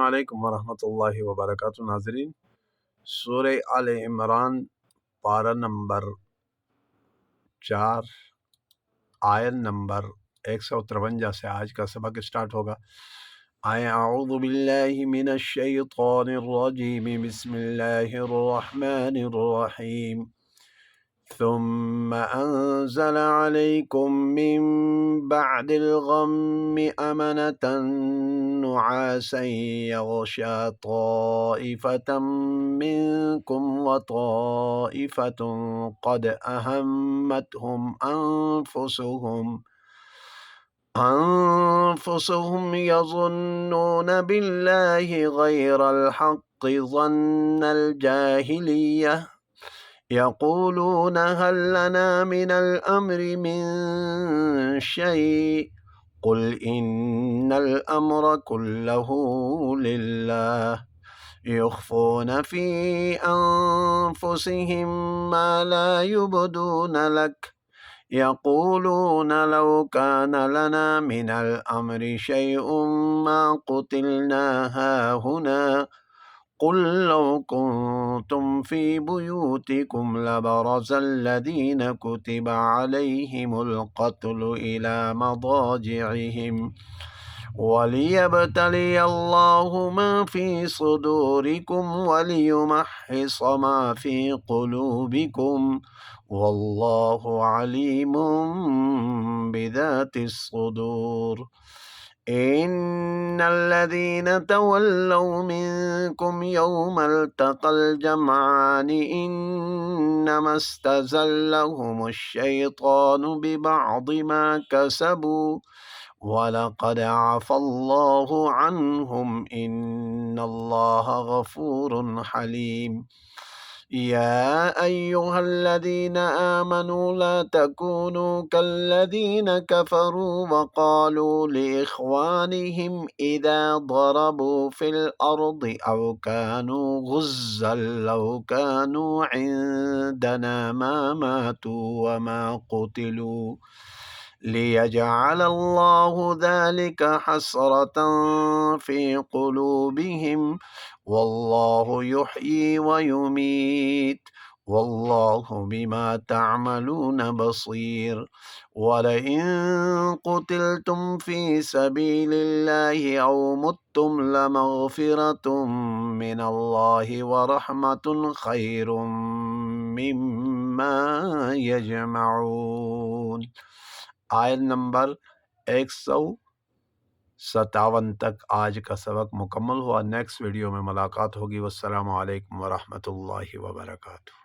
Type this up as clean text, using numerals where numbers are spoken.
علیکم ورحمۃ اللہ وبرکاتہ ناظرین، سورہ آل عمران پارہ نمبر 4 آیت نمبر 153 سے آج کا سبق سٹارٹ ہوگا۔ اعوذ باللہ من الشیطان الرجیم، بسم اللہ الرحمن الرحیم۔ ثم أنزل عليكم من بعد الغم أمنة نعاسا يغشى طائفة منكم وطائفة قد أهمتهم أنفسهم يظنون بالله غير الحق ظن الجاهلية يقولون هل لنا من الأمر من شيء قل إن الأمر كله لله يخفون في أنفسهم ما لا يبدون لك يقولون لو كان لنا من الأمر شيء ما قتلنا هاهنا قل لو كنتم في بيوتكم لبرز الذين كتب عليهم القتل إلى مضاجعهم وليبتلي الله ما في صدوركم وليمحص ما في قلوبكم والله عليم بذات الصدور إن الذين تولوا منكم يوم التقى الجمعان إنما استزلهم الشيطان ببعض ما كسبوا ولقد عفى الله عنهم إن الله غفور حليم يا أيها الذين آمنوا لا تكونوا كالذين كفروا وقالوا لإخوانهم إذا ضربوا في الأرض أو كانوا غزا لو كانوا عندنا ما ماتوا وما قتلوا ليجعل الله ذلك حسرة في قلوبهم والله يحيي ويميت والله بما تعملون بصير ولئن قتلتم في سبيل الله أو متم لمغفرة من الله ورحمة خير مما يجمعون۔ آیت نمبر 157 تک آج کا سبق مکمل ہوا۔ نیکسٹ ویڈیو میں ملاقات ہوگی۔ والسلام علیکم ورحمۃ اللہ وبرکاتہ۔